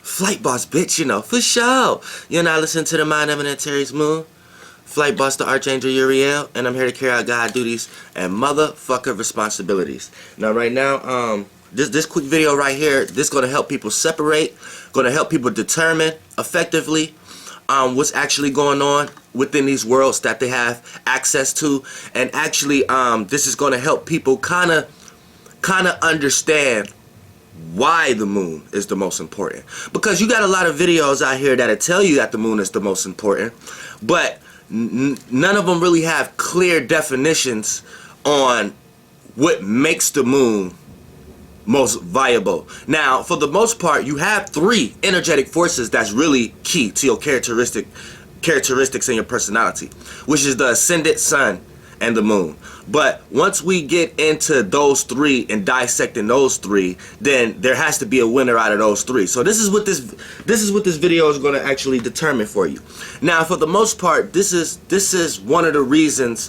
Flight boss, bitch, you know, for sure. You're not listening to the Mind Eminent Terry's Moon. Flight boss, the Archangel Uriel, and I'm here to carry out God duties and motherfucker responsibilities. Now, right now, this quick video right here, this is going to help people separate, going to help people determine effectively what's actually going on within these worlds that they have access to, and actually, this is going to help people kind of understand why the moon is the most important. Because you got a lot of videos out here that'll tell you that the moon is the most important, but none of them really have clear definitions on what makes the moon most viable. Now, for the most part, you have three energetic forces that's really key to your characteristics and your personality, which is the ascendant, sun, and the moon. But once we get into those three and dissecting those three, then there has to be a winner out of those three. So this is what this video is going to actually determine for you. Now, for the most part, this is one of the reasons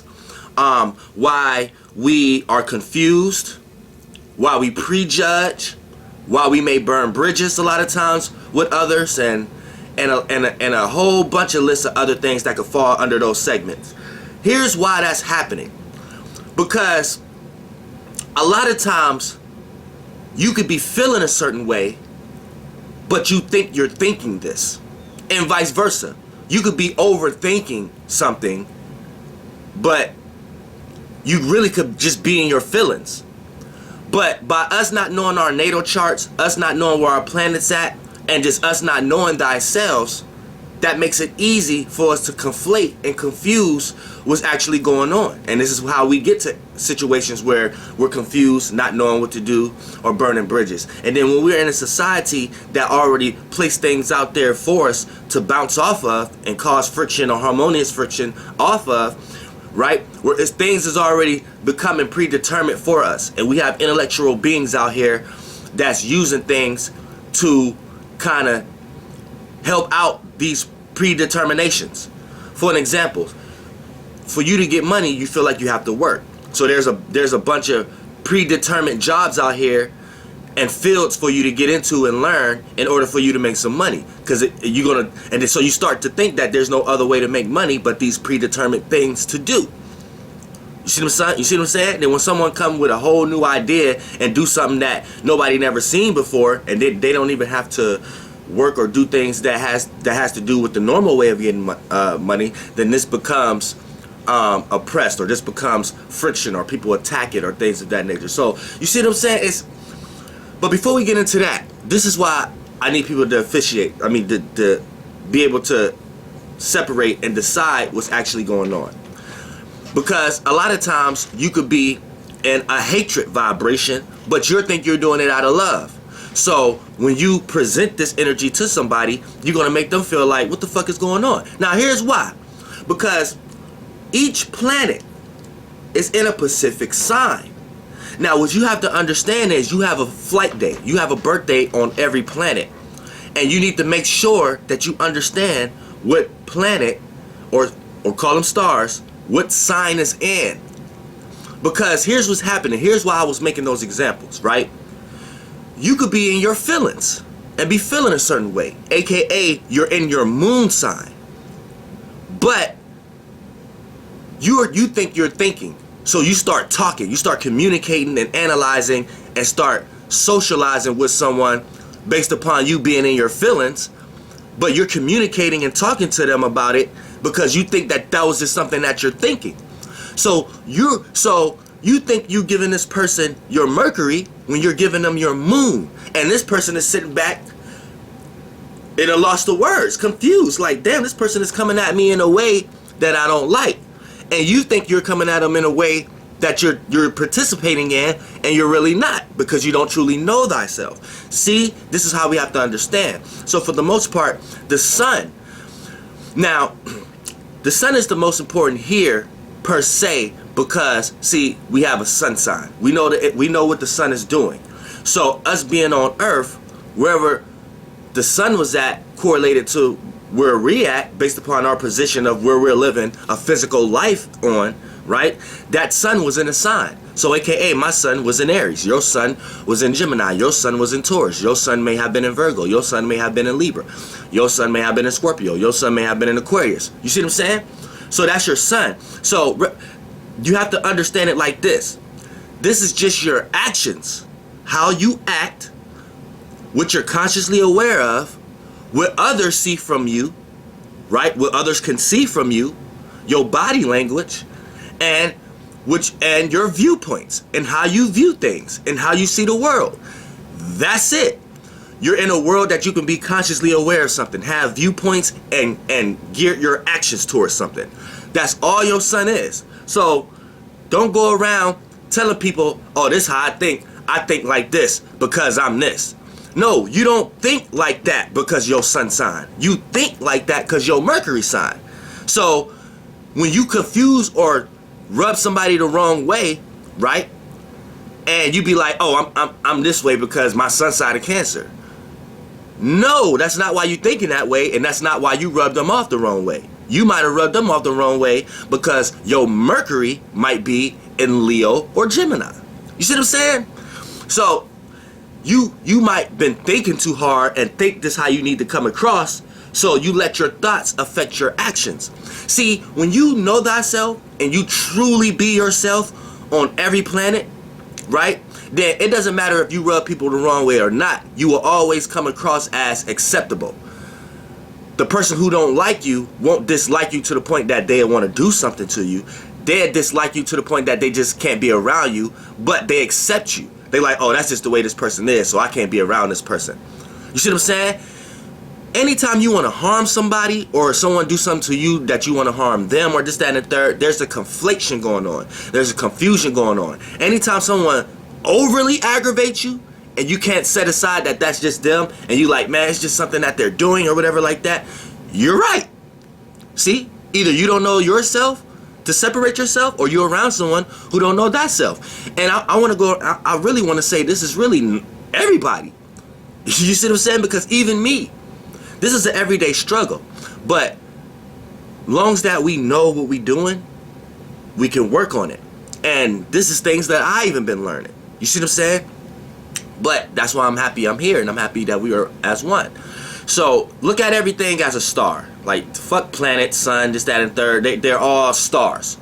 why we are confused, why we prejudge, why we may burn bridges a lot of times with others, and a whole bunch of lists of other things that could fall under those segments. Here's why that's happening. Because a lot of times you could be feeling a certain way, but you think you're thinking this, and vice versa. You could be overthinking something, but you really could just be in your feelings. But by us not knowing our natal charts, us not knowing where our planet's at, and just us not knowing thyself, that makes it easy for us to conflate and confuse what's actually going on. And this is how we get to situations where we're confused, not knowing what to do, or burning bridges. And then when we're in a society that already placed things out there for us to bounce off of and cause friction or harmonious friction off of, right? Where things is already becoming predetermined for us. And we have intellectual beings out here that's using things to kind of help out these predeterminations. For an example, for you to get money, you feel like you have to work. So there's a bunch of predetermined jobs out here and fields for you to get into and learn in order for you to make some money. Because so you start to think that there's no other way to make money but these predetermined things to do. You see what I'm saying? Then when someone come with a whole new idea and do something that nobody never seen before, and they don't even have to work or do things that has to do with the normal way of getting money, then this becomes oppressed, or this becomes friction, or people attack it, or things of that nature. So you see what I'm saying? But before we get into that, this is why I need people to to be able to separate and decide what's actually going on. Because a lot of times you could be in a hatred vibration, but you think you're doing it out of love. So when you present this energy to somebody, you're going to make them feel like, what the fuck is going on? Now, here's why. Because each planet is in a Pacific sign. Now, what you have to understand is you have a flight day. You have a birthday on every planet. And you need to make sure that you understand what planet, or call them stars, what sign is in. Because here's what's happening. Here's why I was making those examples, right? You could be in your feelings and be feeling a certain way, aka you're in your moon sign, but you think you're thinking. So you start talking, you start communicating and analyzing and start socializing with someone based upon you being in your feelings, but you're communicating and talking to them about it because you think that was just something that you're thinking. So you think you're giving this person your Mercury when you're giving them your moon. And this person is sitting back and lost the words, confused. Like, damn, this person is coming at me in a way that I don't like. And you think you're coming at them in a way that you're participating in, and you're really not, because you don't truly know thyself. See, this is how we have to understand. So for the most part, the sun. Now, the sun is the most important here, per se, because, see, we have a sun sign. We know what the sun is doing. So us being on Earth, wherever the sun was at, correlated to where we're at, based upon our position of where we're living a physical life on, right? That sun was in a sign. So aka my sun was in Aries, your sun was in Gemini, your sun was in Taurus, your sun may have been in Virgo, your sun may have been in Libra, your sun may have been in Scorpio, your sun may have been in Aquarius. You see what I'm saying? So that's your sun. So you have to understand it like this. This is just your actions, how you act, what you're consciously aware of, what others see from you, right? What others can see from you, your body language, and your viewpoints, and how you view things, and how you see the world. That's it. You're in a world that you can be consciously aware of something, have viewpoints, and gear your actions towards something. That's all your sun is. So don't go around telling people, oh, this is how I think. I think like this because I'm this. No, you don't think like that because your sun sign. You think like that because your Mercury sign. So when you confuse or rub somebody the wrong way, right? And you be like, oh, I'm this way because my sun sign of Cancer. No, that's not why you thinking that way, and that's not why you rubbed them off the wrong way. You might have rubbed them off the wrong way because your Mercury might be in Leo or Gemini. You see what I'm saying? So you might been thinking too hard and think this how you need to come across, so you let your thoughts affect your actions. See, when you know thyself and you truly be yourself on every planet, right? Then it doesn't matter if you rub people the wrong way or not. You will always come across as acceptable. The person who don't like you won't dislike you to the point that they want to do something to you. They'll dislike you to the point that they just can't be around you, but they accept you. They like, oh, that's just the way this person is, so I can't be around this person. You see what I'm saying? Anytime you want to harm somebody or someone do something to you that you want to harm them or this, that, and the third, there's a conflation going on. There's a confusion going on. Anytime someone overly aggravates you and you can't set aside that that's just them and you like, man, it's just something that they're doing or whatever like that, you're right. See? Either you don't know yourself to separate yourself, or you're around someone who don't know thyself. And I want to go, I really want to say this is really everybody. You see what I'm saying? Because even me, this is an everyday struggle. But long as that we know what we're doing, we can work on it. And this is things that I even been learning. You see what I'm saying? But that's why I'm happy I'm here, and I'm happy that we are as one. So look at everything as a star. Like, fuck planet, sun, this, that, and third. They're all stars.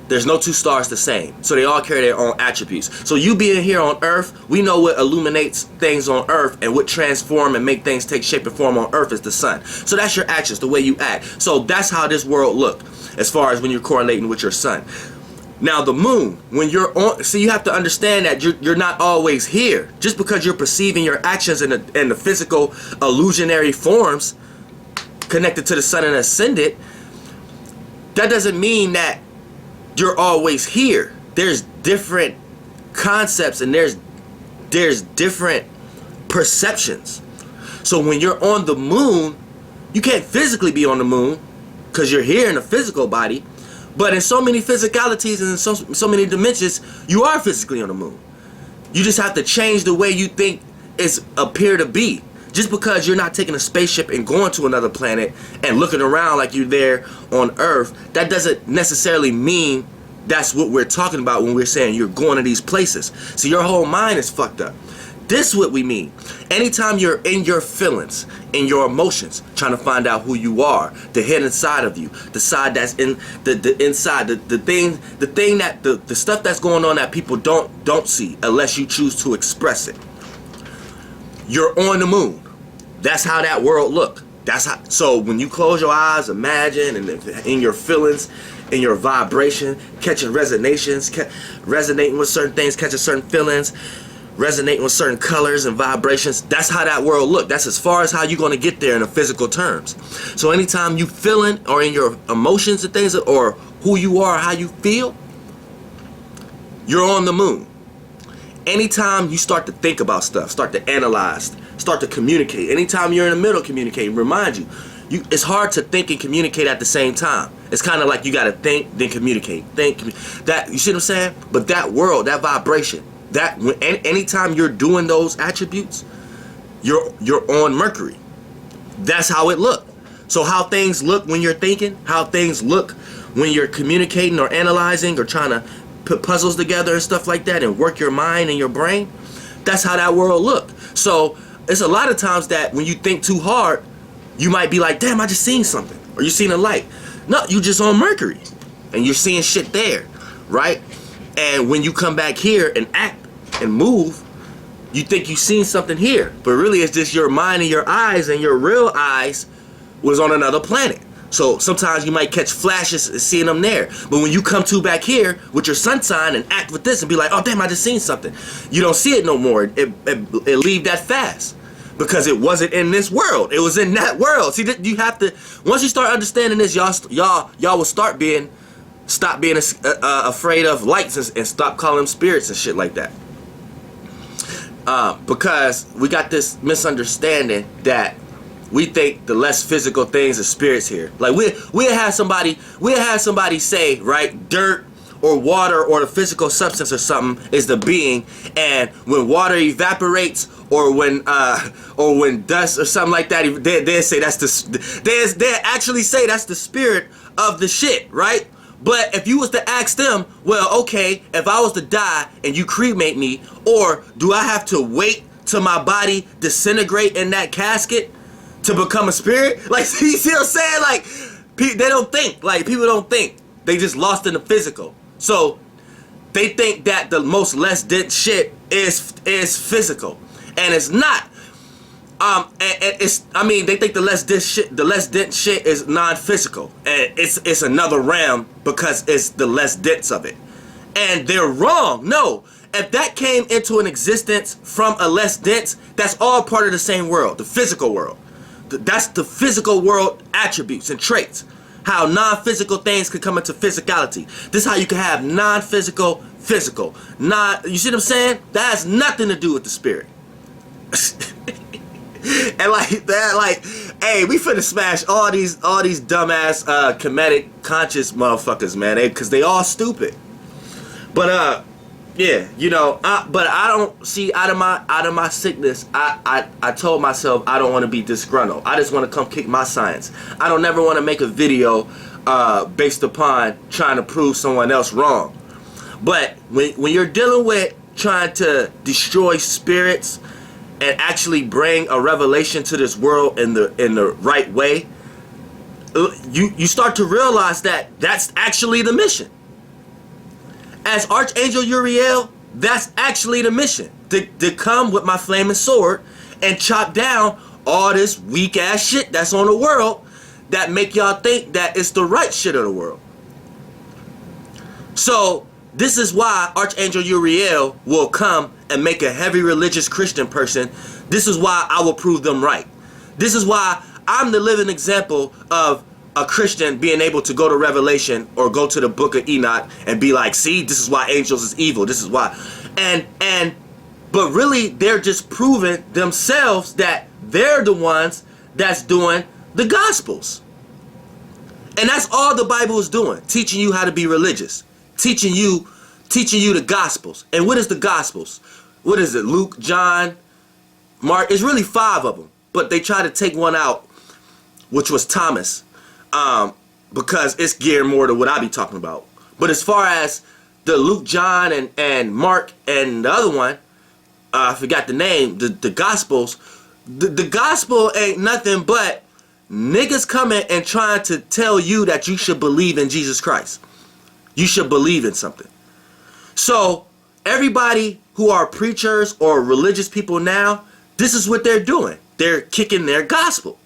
There's no two stars the same. So they all carry their own attributes. So you being here on Earth, we know what illuminates things on Earth, and what transform and make things take shape and form on Earth is the sun. So that's your actions, the way you act. So that's how this world look as far as when you're correlating with your sun. Now the moon, when you're on, see, you have to understand that you're not always here. Just because you're perceiving your actions in the physical illusionary forms connected to the sun and ascended, that doesn't mean that you're always here. There's different concepts and there's different perceptions. So when you're on the moon, you can't physically be on the moon because you're here in a physical body. But in so many physicalities and in so many dimensions, you are physically on the moon. You just have to change the way you think it's appear to be. Just because you're not taking a spaceship and going to another planet and looking around like you're there on Earth, that doesn't necessarily mean that's what we're talking about when we're saying you're going to these places. So your whole mind is fucked up. This is what we mean. Anytime you're in your feelings, in your emotions, trying to find out who you are, the hidden side of you, the side that's in the inside, the stuff that's going on that people don't see unless you choose to express it. You're on the moon. That's how that world look. That's how. So when you close your eyes, imagine, and in your feelings, in your vibration, catching resonations, resonating with certain things, catching certain feelings, resonating with certain colors and vibrations. That's how that world look. That's as far as how you're going to get there in the physical terms. So anytime you feeling or in your emotions and things, or who you are, how you feel, you're on the moon. Anytime you start to think about stuff, start to analyze, start to communicate, anytime you're in the middle communicating, remind you, it's hard to think and communicate at the same time. It's kind of like you got to think, then communicate. That, you see what I'm saying? But that world, that vibration, that anytime you're doing those attributes, you're on Mercury. That's how it look. So how things look when you're thinking, how things look when you're communicating or analyzing or trying to put puzzles together and stuff like that and work your mind and your brain, that's how that world look. So it's a lot of times that when you think too hard, you might be like, damn, I just seen something, or you seen a light. No, you just on Mercury and you're seeing shit there, right? And when you come back here and act and move, you think you seen something here, but really it's just your mind and your eyes, and your real eyes was on another planet. So sometimes you might catch flashes and seeing them there. But when you come to back here with your sun sign and act with this and be like, oh damn, I just seen something, you don't see it no more. It leave that fast because it wasn't in this world. It was in that world. See, you have to, once you start understanding this, y'all will stop being afraid of lights and stop calling them spirits and shit like that. Because we got this misunderstanding that we think the less physical things are spirits here. Like we'll have somebody say, right, dirt or water or the physical substance or something is the being, and when water evaporates or when dust or something like that, they say that's they actually say that's the spirit of the shit, right? But if you was to ask them, well, okay, if I was to die and you cremate me, or do I have to wait till my body disintegrate in that casket to become a spirit? Like, you see what I'm saying? Like, they don't think. Like, people don't think. They just lost in the physical. So they think that the most less dense shit is physical, and it's not. They think the less dense shit is non-physical, and it's another realm because it's the less dense of it, and they're wrong. No, if that came into an existence from a less dense, that's all part of the same world, the physical world. That's the physical world attributes and traits. How non-physical things can come into physicality. This is how you can have non-physical, physical. You see what I'm saying? That has nothing to do with the spirit. And like that, like, hey, we finna smash all these dumbass comedic conscious motherfuckers, man, because they all stupid. But yeah, you know, but I don't see out of my sickness. I told myself I don't want to be disgruntled. I just want to come kick my science. I don't never want to make a video based upon trying to prove someone else wrong. But when you're dealing with trying to destroy spirits and actually bring a revelation to this world in the right way, you start to realize that that's actually the mission. As Archangel Uriel, that's actually the mission. To come with my flaming sword and chop down all this weak ass shit that's on the world that make y'all think that it's the right shit of the world. So this is why Archangel Uriel will come and make a heavy religious Christian person. This is why I will prove them right. This is why I'm the living example of a Christian being able to go to Revelation or go to the book of Enoch and be like, see, this is why angels is evil. This is why. But really, they're just proving themselves that they're the ones that's doing the Gospels. And that's all the Bible is doing, teaching you how to be religious. Teaching you the Gospels. And what is the Gospels? What is it? Luke, John, Mark. It's really 5 of them. But they try to take one out, which was Thomas, because it's geared more to what I be talking about. But as far as the Luke, John, and Mark, and the other one, I forgot the name, the Gospels, the Gospel ain't nothing but niggas coming and trying to tell you that you should believe in Jesus Christ. You should believe in something. So everybody who are preachers or religious people now, this is what they're doing. They're kicking their gospel.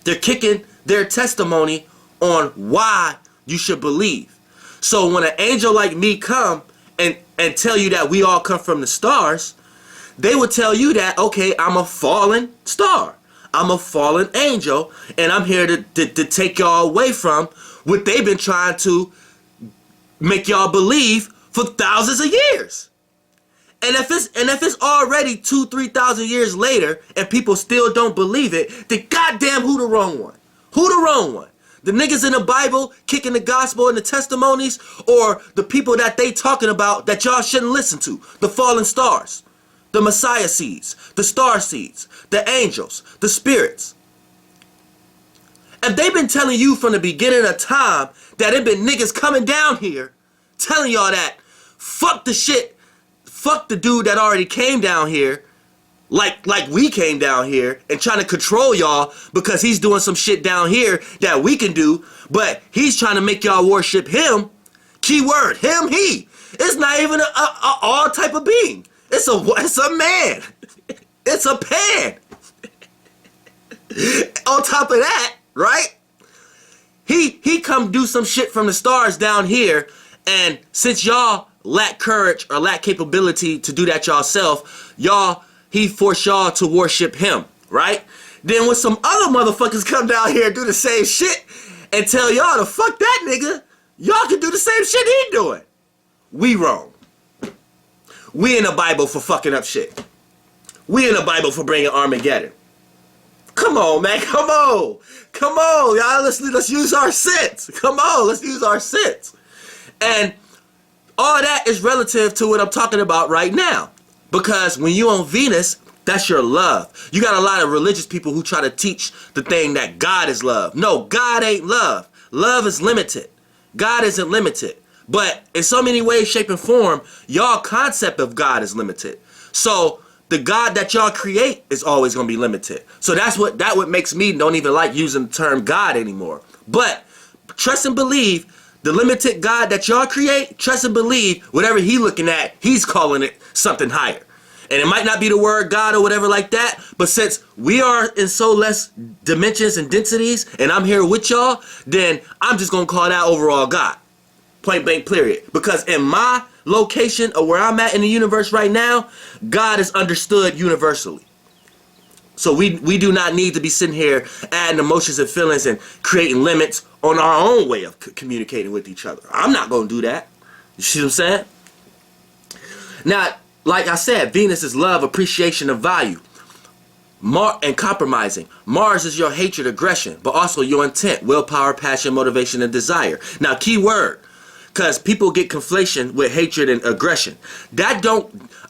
They're kicking their testimony on why you should believe. So when an angel like me come and tell you that we all come from the stars, they would tell you that, okay, I'm a fallen star. I'm a fallen angel, and I'm here to take y'all away from what they've been trying to make y'all believe for thousands of years. And if it's already 2,000-3,000 years later and people still don't believe it, then goddamn who the wrong one? Who the wrong one? The niggas in the Bible kicking the gospel and the testimonies, or the people that they talking about that y'all shouldn't listen to? The fallen stars, the Messiah seeds, the star seeds, the angels, the spirits. If they've been telling you from the beginning of time that it been niggas coming down here telling y'all that, fuck the shit, fuck the dude that already came down here, like we came down here and trying to control y'all because he's doing some shit down here that we can do, but he's trying to make y'all worship him. Keyword, him, he. It's not even a all type of being. It's a man. It's a pan. On top of that, right? He come do some shit from the stars down here, and since y'all lack courage or lack capability to do that yourself, he forced y'all to worship him, right? Then when some other motherfuckers come down here and do the same shit and tell y'all to fuck that nigga, y'all can do the same shit he doing. We wrong. We in the Bible for fucking up shit. We in the Bible for bringing Armageddon. Come on, man. Come on. Come on, y'all. Let's use our sense. Come on. Let's use our sense. And all that is relative to what I'm talking about right now. Because when you on Venus, that's your love. You got a lot of religious people who try to teach the thing that God is love. No, God ain't love. Love is limited. God isn't limited. But in so many ways, shape, and form, y'all concept of God is limited. So the God that y'all create is always going to be limited. So that what makes me don't even like using the term God anymore. But trust and believe the limited God that y'all create, trust and believe whatever he looking at, he's calling it something higher. And it might not be the word God or whatever like that, but since we are in so less dimensions and densities, and I'm here with y'all, then I'm just going to call that overall God. Point blank period. Because in my location or where I'm at in the universe right now, God is understood universally. So we do not need to be sitting here adding emotions and feelings and creating limits on our own way of communicating with each other. I'm not going to do that. You see what I'm saying? Now, like I said, Venus is love, appreciation, of value. And compromising. Mars is your hatred, aggression, but also your intent, willpower, passion, motivation, and desire. Now, key word. Because people get conflation with hatred and aggression.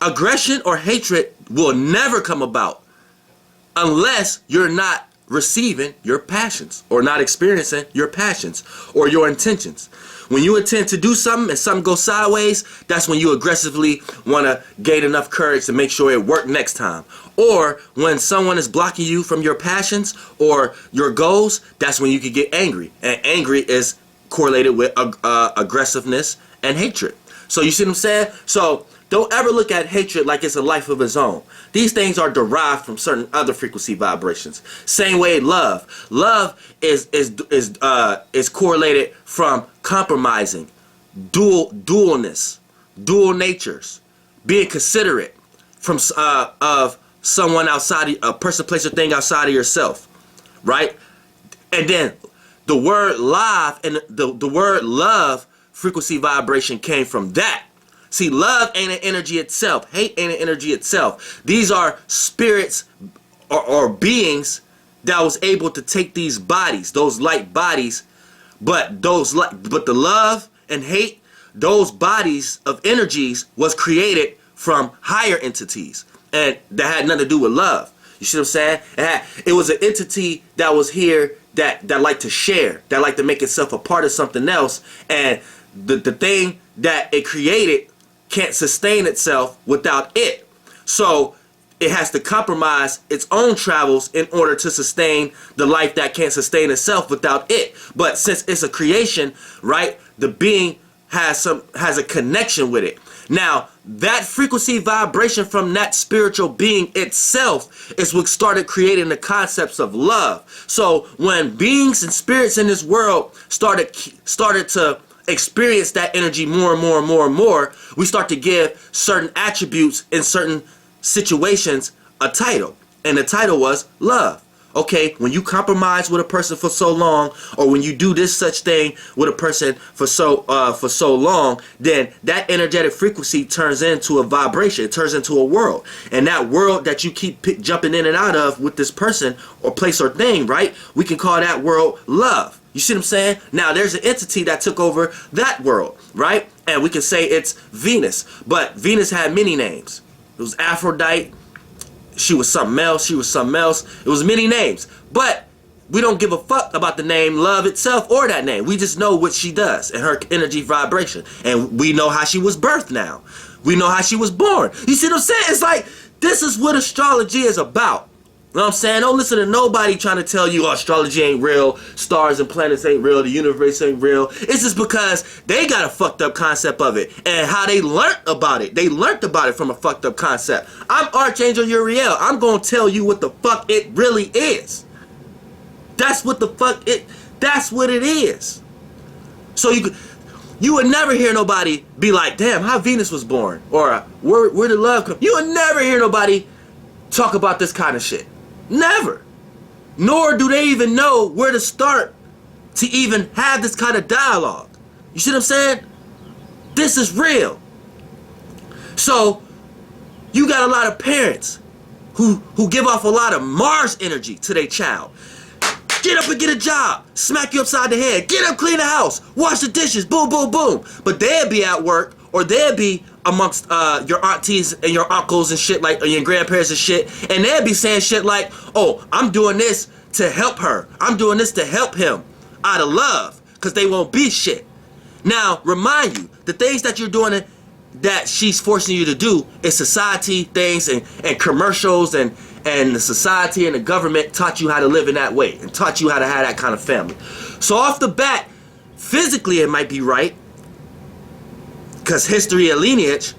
Aggression or hatred will never come about unless you're not receiving your passions or not experiencing your passions or your intentions. When you intend to do something and something goes sideways, that's when you aggressively want to gain enough courage to make sure it worked next time. Or when someone is blocking you from your passions or your goals, that's when you can get angry. And angry is correlated with aggressiveness and hatred. So you see what I'm saying? So don't ever look at hatred like it's a life of its own. These things are derived from certain other frequency vibrations. Same way love. Love is correlated from compromising, dualness, dual natures, being considerate from of someone outside, a person, place, or thing outside of yourself, right? And then the word love and the word love frequency vibration came from that. See, love ain't an energy itself. Hate ain't an energy itself. These are spirits or beings that was able to take these bodies, those light bodies, but the love and hate, those bodies of energies was created from higher entities, and that had nothing to do with love. You see what I'm saying? It was an entity that was here that liked to share, that liked to make itself a part of something else, and the thing that it created can't sustain itself without it. So it has to compromise its own travels in order to sustain the life that can't sustain itself without it. But since it's a creation, right, the being has a connection with it. Now, that frequency vibration from that spiritual being itself is what started creating the concepts of love. So when beings and spirits in this world started to experience that energy more and more and more and more, we start to give certain attributes in certain situations a title. And the title was love. Okay, when you compromise with a person for so long, or when you do this such thing with a person for so long, then that energetic frequency turns into a vibration. It turns into a world, and that world that you keep jumping in and out of with this person or place or thing, right? We can call that world love. You see what I'm saying? Now there's an entity that took over that world, right? And we can say it's Venus, but Venus had many names. It was Aphrodite. She was something else. She was something else. It was many names. But We don't give a fuck about the name love itself or that name. We just know what she does and her energy vibration. And we know how she was birthed now. We know how she was born. You see what I'm saying? It's like, this is what astrology is about. You know what I'm saying? Don't listen to nobody trying to tell you, oh, astrology ain't real, stars and planets ain't real, the universe ain't real. It's just because they got a fucked up concept of it and how they learned about it. They learned about it from a fucked up concept. I'm Archangel Uriel. I'm going to tell you what the fuck it really is. That's what the fuck that's what it is. So you would never hear nobody be like, damn, how Venus was born, or where did love come? You would never hear nobody talk about this kind of shit. Never. Nor do they even know where to start to even have this kind of dialogue. You see what I'm saying? This is real. So you got a lot of parents who give off a lot of Mars energy to their child. Get up and get a job. Smack you upside the head. Get up, clean the house. Wash the dishes. Boom, boom, boom. But they'll be at work, or they'll be amongst your aunties and your uncles and shit, like, or your grandparents and shit, and they'll be saying shit like, oh, I'm doing this to help her. I'm doing this to help him out of love, because they won't be shit. Now, remind you, the things that you're doing that she's forcing you to do is society things and commercials and the society and the government taught you how to live in that way and taught you how to have that kind of family. So off the bat, physically it might be right, because history and lineage,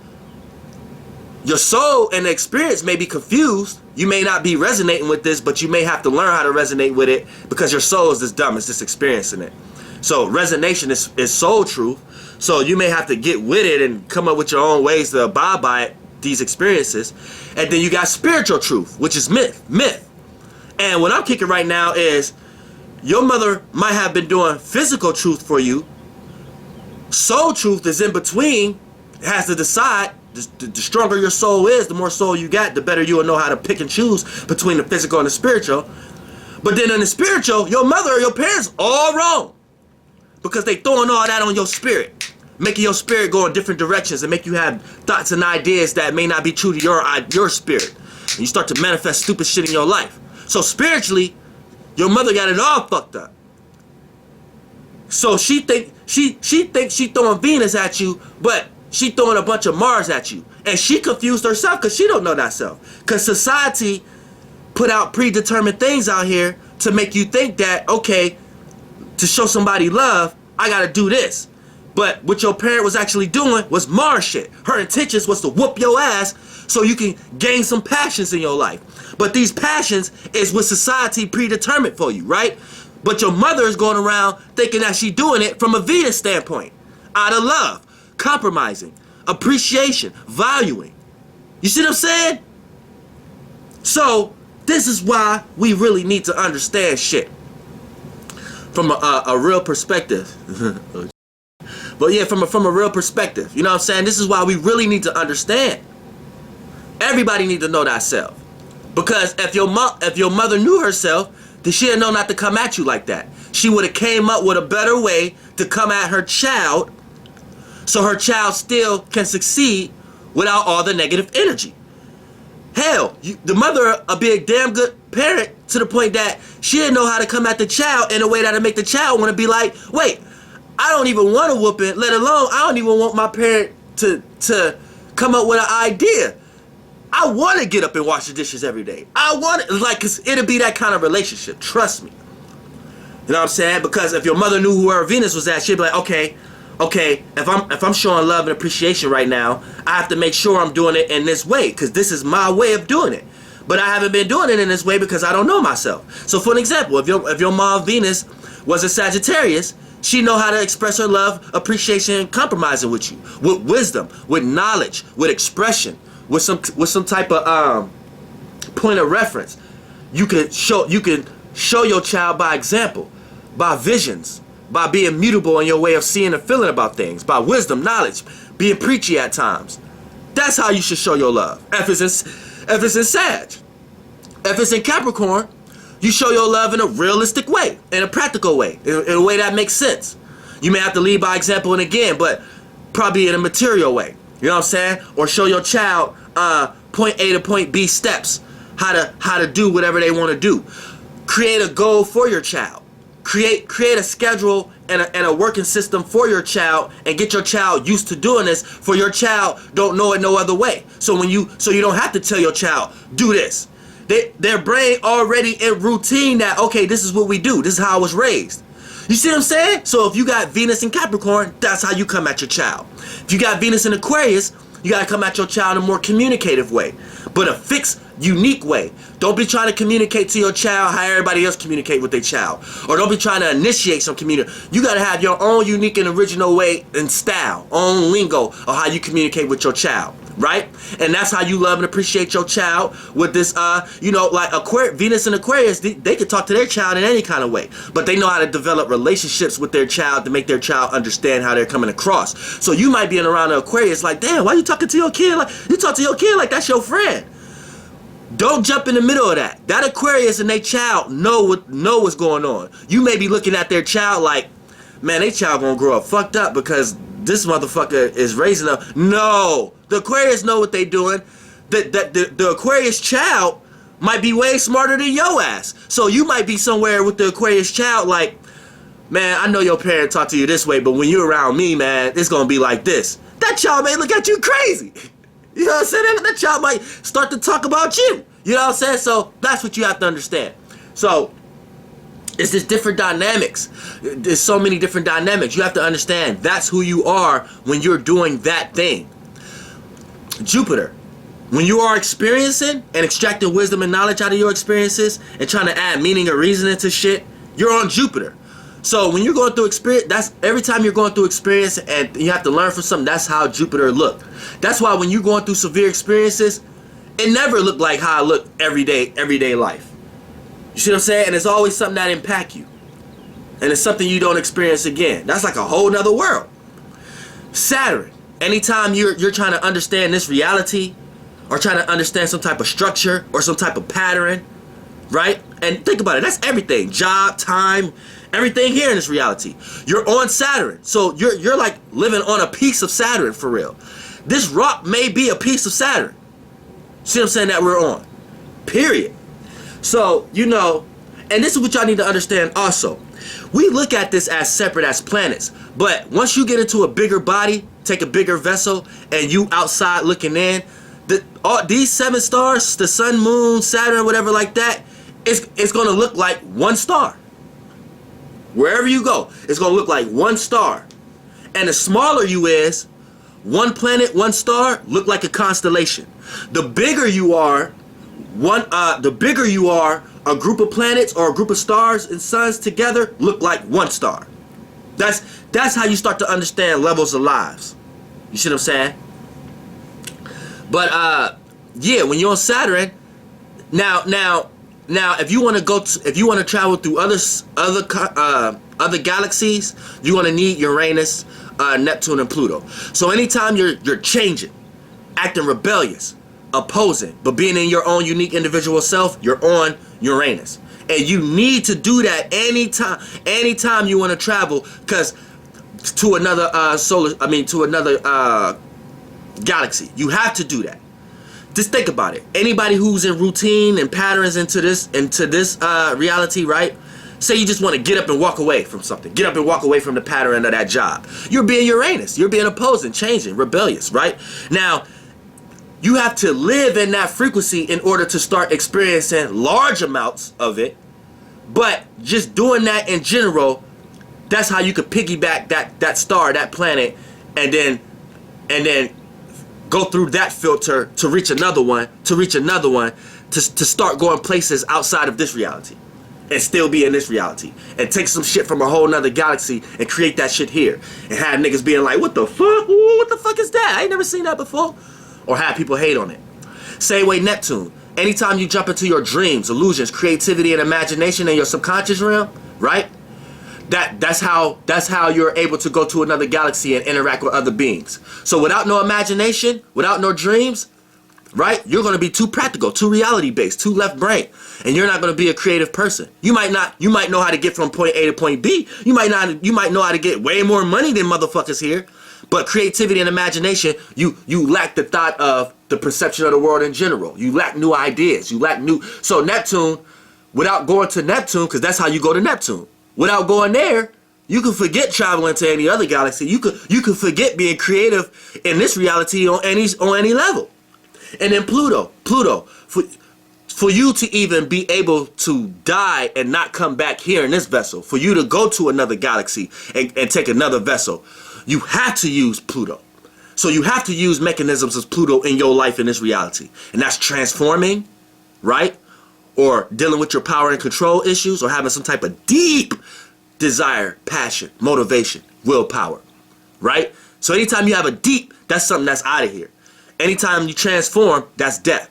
your soul and the experience may be confused. You may not be resonating with this, but you may have to learn how to resonate with it, because your soul is this dumb, it's just experiencing it. So resonation is soul truth. So you may have to get with it and come up with your own ways to abide by it, these experiences. And then you got spiritual truth, which is myth. And what I'm kicking right now is, your mother might have been doing physical truth for you. Soul truth is in between. It has to decide. The stronger your soul is, the more soul you got, the better you will know how to pick and choose between the physical and the spiritual. But then in the spiritual, your mother or your parents all wrong, because they throwing all that on your spirit, making your spirit go in different directions and make you have thoughts and ideas that may not be true to your spirit. And you start to manifest stupid shit in your life. So spiritually, your mother got it all fucked up. So she thinks she throwing Venus at you, but she throwing a bunch of Mars at you. And she confused herself because she don't know that self. Because society put out predetermined things out here to make you think that, okay, to show somebody love, I gotta do this. But what your parent was actually doing was Mars shit. Her intentions was to whoop your ass so you can gain some passions in your life. But these passions is what society predetermined for you, right? But your mother is going around thinking that she's doing it from a Venus standpoint, out of love, compromising, appreciation, valuing. You see what I'm saying? So this is why we really need to understand shit from a real perspective. But yeah, from a real perspective. You know what I'm saying? This is why we really need to understand. Everybody need to know thyself. Because if your mother knew herself, then she didn't know not to come at you like that. She would have came up with a better way to come at her child, so her child still can succeed without all the negative energy. Hell, the mother will be a damn good parent to the point that she didn't know how to come at the child in a way that'll make the child want to be like, wait, I don't even want to whoop it, let alone I don't even want my parent to come up with an idea. I want to get up and wash the dishes every day. I want it, like, cause it'll be that kind of relationship. Trust me. You know what I'm saying? Because if your mother knew who her Venus was at, she'd be like, okay, if I'm showing love and appreciation right now, I have to make sure I'm doing it in this way, because this is my way of doing it. But I haven't been doing it in this way because I don't know myself. So for an example, if your mom Venus was a Sagittarius, she know how to express her love, appreciation, and compromising with you, with wisdom, with knowledge, with expression, with some type of point of reference. You can show your child by example, by visions, by being mutable in your way of seeing and feeling about things, by wisdom, knowledge, being preachy at times. That's how you should show your love. If it's in Sag. If it's in Capricorn, you show your love in a realistic way, in a practical way, in a way that makes sense. You may have to lead by example and again, but probably in a material way. You know what I'm saying? Or show your child point A to point B steps, how to do whatever they want to do. Create a goal for your child. Create a schedule and a working system for your child, and get your child used to doing this, for your child don't know it no other way. So you don't have to tell your child, do this. Their brain already in routine that, okay, this is what we do. This is how I was raised. You see what I'm saying? So if you got Venus in Capricorn, that's how you come at your child. If you got Venus in Aquarius, you got to come at your child in a more communicative way, but a fixed, unique way. Don't be trying to communicate to your child how everybody else communicate with their child. Or don't be trying to initiate some community. You got to have your own unique and original way and style, own lingo of how you communicate with your child, right? And that's how you love and appreciate your child with this, like Venus and Aquarius, they can talk to their child in any kind of way. But they know how to develop relationships with their child to make their child understand how they're coming across. So you might be around an Aquarius like, damn, why you talking to your kid like, you talk to your kid like that's your friend. Don't jump in the middle of that. That Aquarius and their child know what's going on. You may be looking at their child like, man, their child gonna grow up fucked up because this motherfucker is raising them. No, the Aquarius know what they doing. The Aquarius child might be way smarter than your ass. So you might be somewhere with the Aquarius child like, man, I know your parent talk to you this way, but when you're around me, man, it's gonna be like this. That child may look at you crazy. You know what I'm saying? That child might start to talk about you. You know what I'm saying? So that's what you have to understand. So it's just different dynamics. There's so many different dynamics. You have to understand that's who you are when you're doing that thing. Jupiter. When you are experiencing and extracting wisdom and knowledge out of your experiences and trying to add meaning or reasoning to shit, you're on Jupiter. So when you're going through experience, that's every time you're going through experience and you have to learn from something, that's how Jupiter look. That's why when you're going through severe experiences, it never looked like how I look everyday life. You see what I'm saying? And it's always something that impact you. And it's something you don't experience again. That's like a whole nother world. Saturn. Anytime you're trying to understand this reality or trying to understand some type of structure or some type of pattern, right? And think about it. That's everything. Job, time, everything here in this reality. You're on Saturn. So you're like living on a piece of Saturn for real. This rock may be a piece of Saturn. See what I'm saying? That we're on. Period. So, and this is what y'all need to understand also. We look at this as separate as planets. But once you get into a bigger body, take a bigger vessel, and you outside looking in, these 7 stars, the sun, moon, Saturn, whatever like that, it's going to look like one star. Wherever you go, it's going to look like one star. And the smaller you is, one planet, one star, look like a constellation. The bigger you are, a group of planets or a group of stars and suns together look like one star. That's how you start to understand levels of lives. You see what I'm saying? But yeah, when you're on Saturn, now if you want to travel through other galaxies, you're going to need Uranus, Neptune, and Pluto. So anytime you're changing, acting rebellious, opposing, but being in your own unique individual self, you're on Uranus. And you need to do that anytime you want to travel, because to another galaxy. You have to do that. Just think about it. Anybody who's in routine and patterns into this reality, right? Say you just want to get up and walk away from something. Get up and walk away from the pattern of that job. You're being Uranus. You're being opposing, changing, rebellious, right? Now, you have to live in that frequency in order to start experiencing large amounts of it. But just doing that in general, that's how you could piggyback that star, that planet, and then go through that filter to reach another one, to start going places outside of this reality and still be in this reality, and take some shit from a whole nother galaxy and create that shit here, and have niggas being like, what the fuck? Ooh, what the fuck is that? I ain't never seen that before. Or have people hate on it. Same way Neptune. Anytime you jump into your dreams, illusions, creativity, and imagination in your subconscious realm, right? That's how you're able to go to another galaxy and interact with other beings. So without no imagination, without no dreams, right? You're going to be too practical, too reality based, too left brain, and you're not going to be a creative person. You might know how to get from point A to point B. You might know how to get way more money than motherfuckers here. But creativity and imagination, you lack the thought of the perception of the world in general. You lack new ideas. You lack new. So Neptune, without going to Neptune, because that's how you go to Neptune. Without going there, you can forget traveling to any other galaxy. You could forget being creative in this reality on any level. And then Pluto, for you to even be able to die and not come back here in this vessel, for you to go to another galaxy and take another vessel, you have to use Pluto. So you have to use mechanisms of Pluto in your life in this reality. And that's transforming, right? Or dealing with your power and control issues, or having some type of deep desire, passion, motivation, willpower, right? So anytime you have a deep, that's something that's out of here. Anytime you transform, that's death.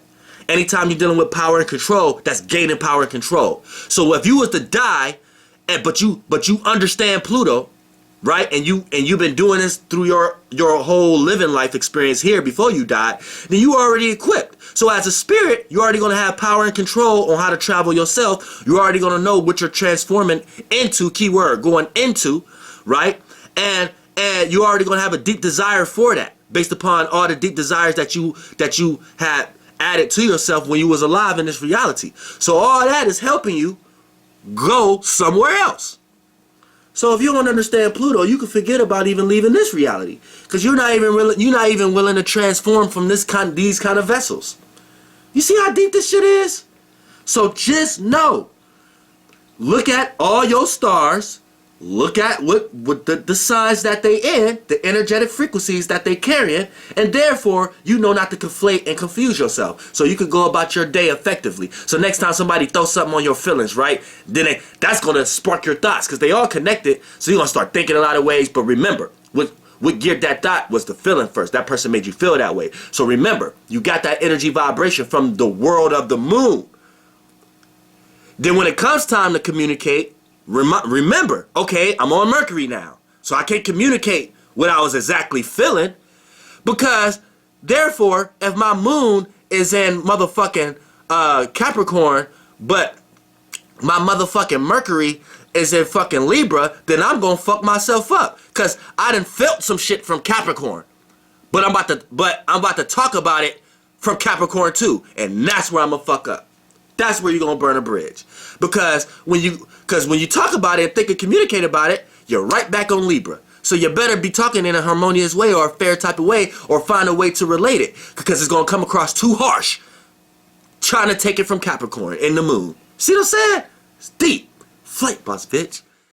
Anytime you're dealing with power and control, that's gaining power and control. So if you was to die, but you understand Pluto, right? And you've been doing this through your whole living life experience here before you died, then you already equipped. So as a spirit, you're already going to have power and control on how to travel yourself. You're already going to know what you're transforming into, keyword, going into, right? And you're already going to have a deep desire for that, based upon all the deep desires that you had added to yourself when you was alive in this reality. So all that is helping you go somewhere else. So if you don't understand Pluto, you can forget about even leaving this reality, because you're not even willing to transform from these kind of vessels. You see how deep this shit is? So just know, look at all your stars, look at what the signs that they in, the energetic frequencies that they carrying, and therefore you know not to conflate and confuse yourself, so you can go about your day effectively. So next time somebody throws something on your feelings, right, then that's going to spark your thoughts, because they all connected. So you're going to start thinking a lot of ways. But remember, what geared that thought was the feeling first. That person made you feel that way. So remember, you got that energy vibration from the world of the moon. Then when it comes time to communicate, remember, okay, I'm on Mercury now, so I can't communicate what I was exactly feeling, because therefore, if my moon is in motherfucking Capricorn, but my motherfucking Mercury is in fucking Libra, then I'm gonna fuck myself up, because I done felt some shit from Capricorn, but I'm about to talk about it from Capricorn too, and that's where I'm gonna fuck up. That's where you're gonna burn a bridge, because when you talk about it and think and communicate about it, you're right back on Libra. So you better be talking in a harmonious way, or a fair type of way, or find a way to relate it, because it's gonna come across too harsh trying to take it from Capricorn in the moon. See what I'm saying? It's deep. Flight boss, bitch.